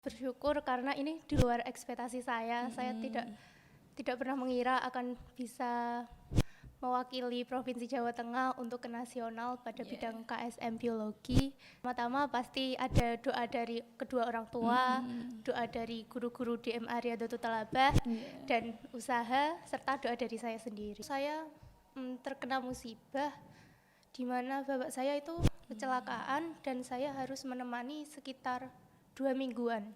Bersyukur karena ini di luar ekspektasi saya. Saya tidak pernah mengira akan bisa mewakili Provinsi Jawa Tengah untuk ke nasional pada bidang KSM Biologi. Pertama pasti ada doa dari kedua orang tua, doa dari guru-guru DMA Riyadhatu Talabah, dan usaha serta doa dari saya sendiri. Saya terkena musibah di mana bapak saya itu kecelakaan dan saya harus menemani sekitar 2 mingguan.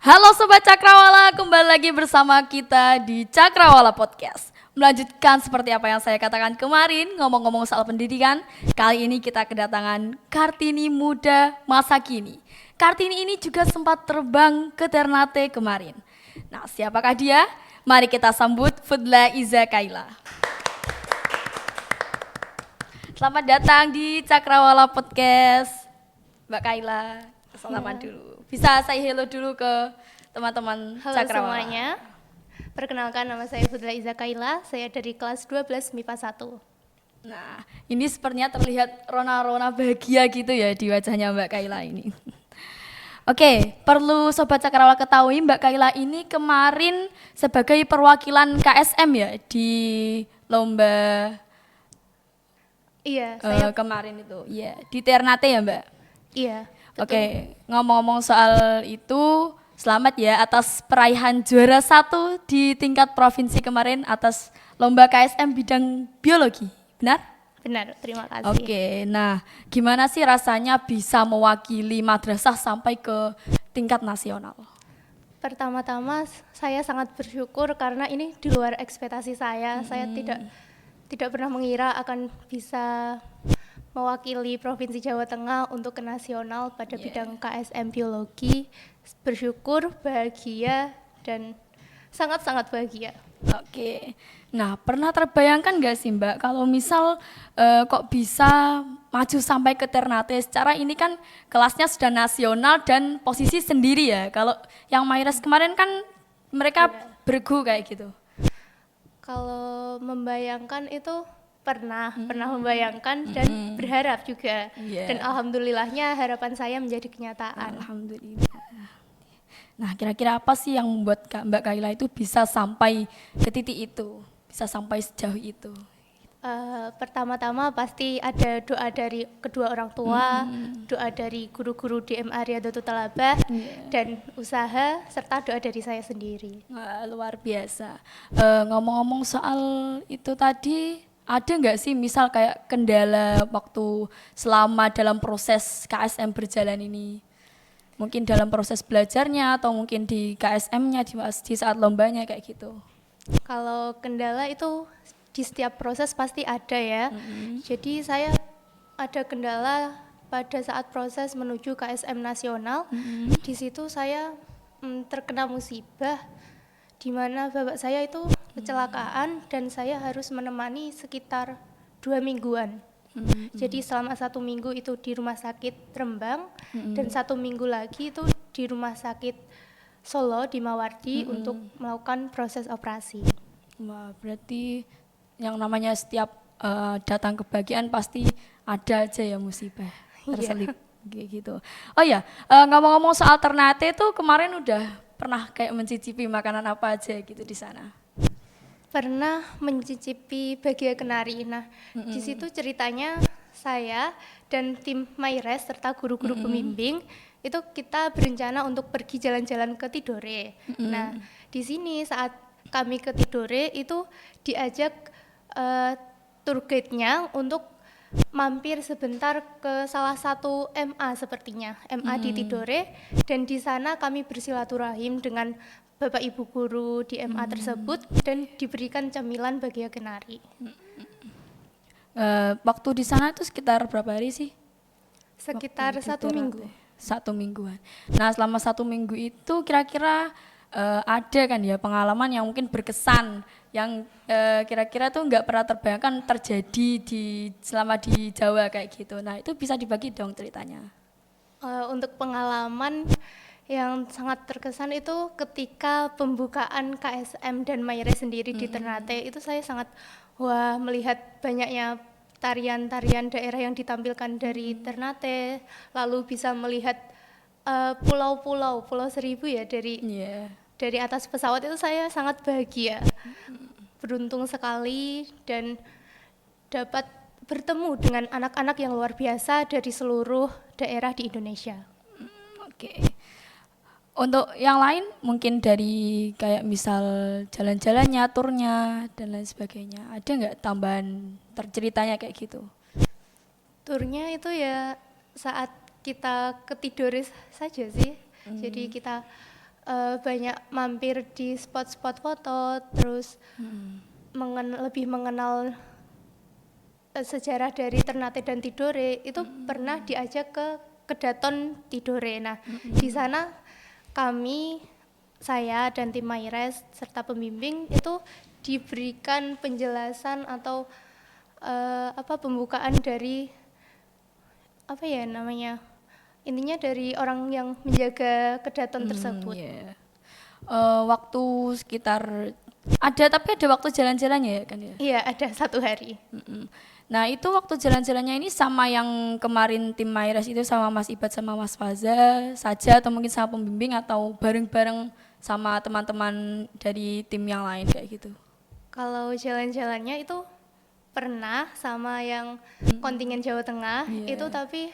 Halo Sobat Cakrawala, kembali lagi bersama kita di Cakrawala Podcast. Melanjutkan seperti apa yang saya katakan kemarin, ngomong-ngomong soal pendidikan, kali ini kita kedatangan Kartini muda masa kini. Kartini ini juga sempat terbang ke Ternate kemarin. Nah, siapakah dia? Mari kita sambut Fudla Iza Kaila. Selamat datang di Cakrawala Podcast, Mbak Kaila. Salaman dulu. Bisa saya hello dulu ke teman-teman Halo Cakrawala. semuanya, perkenalkan nama saya Fudla Iza Kaila, saya dari kelas 12 MIPA 1. Nah, ini sepertinya terlihat rona-rona bahagia gitu ya di wajahnya Mbak Kaila ini. Oke, perlu Sobat Cakrawala ketahui Mbak Kaila ini kemarin sebagai perwakilan KSM ya di lomba Iya, saya kemarin itu. Iya, di Ternate ya Mbak? iya. Betul. Oke, ngomong-ngomong soal itu, selamat ya atas peraihan juara 1 di tingkat provinsi kemarin atas lomba KSM bidang biologi, benar? Benar, terima kasih. Oke, nah gimana sih rasanya bisa mewakili madrasah sampai ke tingkat nasional? Pertama-tama saya sangat bersyukur karena ini di luar ekspektasi saya. Saya tidak pernah mengira akan bisa mewakili Provinsi Jawa Tengah untuk ke nasional pada bidang KSM Biologi. Bersyukur, bahagia, dan sangat-sangat bahagia. Oke, nah pernah terbayangkan nggak sih Mbak kalau misal kok bisa maju sampai ke Ternate? Secara ini kan kelasnya sudah nasional dan posisi sendiri ya. Kalau yang Mayres kemarin kan mereka bergu kayak gitu. Kalau membayangkan itu pernah membayangkan dan berharap juga. Dan alhamdulillahnya harapan saya menjadi kenyataan. Alhamdulillah. Nah, kira-kira apa sih yang membuat Mbak Kaila itu bisa sampai ke titik itu, bisa sampai sejauh itu? Pertama-tama pasti ada doa dari kedua orang tua, doa dari guru-guru DMA Riyadhatu Talabah, dan usaha serta doa dari saya sendiri. Wah, luar biasa. Ngomong-ngomong soal itu tadi, ada nggak sih misal kayak kendala waktu selama dalam proses KSM berjalan ini? Mungkin dalam proses belajarnya atau mungkin di KSM-nya di saat lombanya kayak gitu. Kalau kendala itu di setiap proses pasti ada ya. Jadi saya ada kendala pada saat proses menuju KSM nasional. Di situ saya terkena musibah di mana bapak saya itu kecelakaan dan saya harus menemani sekitar 2 mingguan. Jadi selama 1 minggu itu di rumah sakit Rembang dan 1 minggu lagi itu di rumah sakit Solo di Mawardi untuk melakukan proses operasi. Wah, berarti yang namanya setiap datang kebahagiaan pasti ada aja ya musibah terselip kayak gitu. Oh ya, ngomong-ngomong soal Ternate tuh kemarin udah pernah kayak mencicipi makanan apa aja gitu di sana? Pernah mencicipi bagia kenari. Nah, di situ ceritanya saya dan tim Mayres serta guru-guru pembimbing itu kita berencana untuk pergi jalan-jalan ke Tidore. Nah, di sini saat kami ke Tidore itu diajak tour guide-nya untuk mampir sebentar ke salah satu MA sepertinya, MA di Tidore, dan di sana kami bersilaturahim dengan Bapak Ibu guru di MA tersebut dan diberikan camilan bagia kenari. Waktu di sana itu sekitar berapa hari sih? Sekitar 1 minggu. 1 mingguan. Nah, selama 1 minggu itu kira-kira ada kan ya pengalaman yang mungkin berkesan yang kira-kira tuh nggak pernah terbayangkan terjadi selama di Jawa kayak gitu. Nah, itu bisa dibagi dong ceritanya. Untuk pengalaman Yang sangat terkesan itu ketika pembukaan KSM dan Mayres sendiri di Ternate, itu saya sangat wah melihat banyaknya tarian-tarian daerah yang ditampilkan dari Ternate, lalu bisa melihat pulau-pulau, Pulau Seribu ya Iya. dari atas pesawat, itu saya sangat bahagia, beruntung sekali dan dapat bertemu dengan anak-anak yang luar biasa dari seluruh daerah di Indonesia. Oke. Untuk yang lain mungkin dari kayak misal jalan-jalannya, turnya dan lain sebagainya. Ada nggak tambahan terceritanya kayak gitu? Turnya itu ya saat kita ketidores saja sih. Jadi kita banyak mampir di spot-spot foto, terus lebih mengenal sejarah dari Ternate dan Tidore. Itu pernah diajak ke Kedaton Tidore. Nah, di sana saya dan tim Mayres serta pembimbing itu diberikan penjelasan atau pembukaan dari intinya dari orang yang menjaga Kedaton tersebut. Iya. Waktu sekitar tapi ada waktu jalan-jalannya ya kan ya? Iya, ada 1 hari. Nah itu waktu jalan-jalannya ini sama yang kemarin tim Mayres itu sama Mas Ibad sama Mas Faza saja atau mungkin sama pembimbing atau bareng-bareng sama teman-teman dari tim yang lain kayak gitu? Kalau jalan-jalannya itu pernah sama yang kontingen Jawa Tengah, itu tapi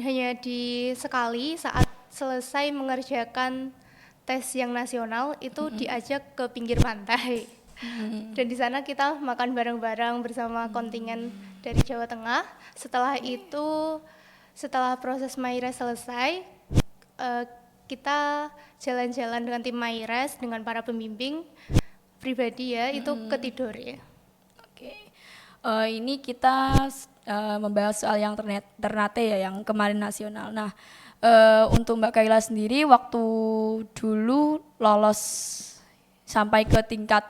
hanya di sekali saat selesai mengerjakan tes yang nasional itu diajak ke pinggir pantai. Dan di sana kita makan bareng-bareng bersama kontingen dari Jawa Tengah. Setelah itu, setelah proses Mayres selesai, kita jalan-jalan dengan tim Mayres dengan para pembimbing pribadi ya, itu ke Tidore. Oke. Ini kita membahas soal yang Ternate ya, yang kemarin nasional. Nah, untuk Mbak Kaila sendiri waktu dulu lolos sampai ke tingkat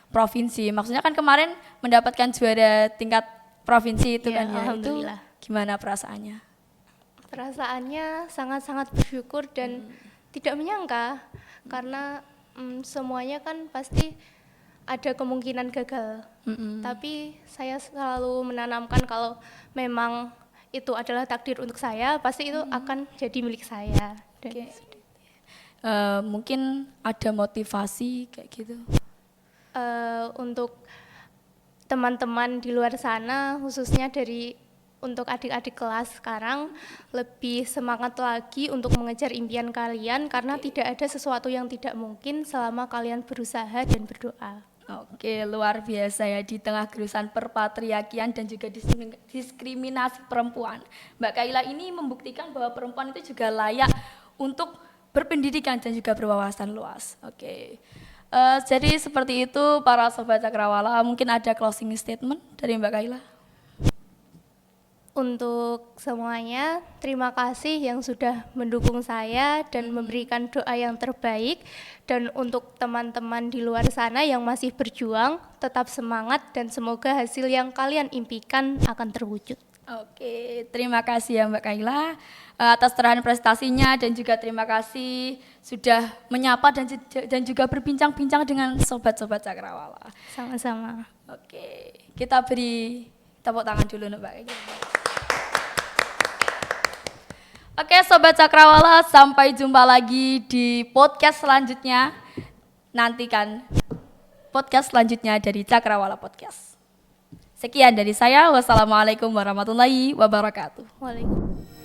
provinsi, maksudnya kan kemarin mendapatkan juara tingkat provinsi itu Ya, kan ya, itu alhamdulillah. gimana perasaannya? Perasaannya sangat-sangat bersyukur dan tidak menyangka karena semuanya kan pasti ada kemungkinan gagal. Tapi saya selalu menanamkan kalau memang itu adalah takdir untuk saya, pasti itu akan jadi milik saya. Dan Oke. Mungkin ada motivasi kayak gitu. untuk teman-teman di luar sana, khususnya untuk adik-adik kelas sekarang, lebih semangat lagi untuk mengejar impian kalian karena tidak ada sesuatu yang tidak mungkin selama kalian berusaha dan berdoa. Oke, luar biasa ya di tengah gerusan perpatriarkian dan juga diskriminasi perempuan. Mbak Kaila ini membuktikan bahwa perempuan itu juga layak untuk berpendidikan dan juga berwawasan luas. Oke. Jadi seperti itu para sobat Cakrawala, mungkin ada closing statement dari Mbak Kaila. Untuk semuanya, terima kasih yang sudah mendukung saya dan memberikan doa yang terbaik. Dan untuk teman-teman di luar sana yang masih berjuang, tetap semangat dan semoga hasil yang kalian impikan akan terwujud. Oke, terima kasih ya Mbak Kaila atas terahan prestasinya dan juga terima kasih sudah menyapa dan juga berbincang-bincang dengan sobat-sobat Cakrawala. Sama-sama. Oke, kita beri tepuk tangan dulu Mbak Kaila. Oke Sobat Cakrawala, sampai jumpa lagi di podcast selanjutnya. Nantikan podcast selanjutnya dari Cakrawala Podcast. Sekian dari saya, wassalamualaikum warahmatullahi wabarakatuh. Waalaikumsalam.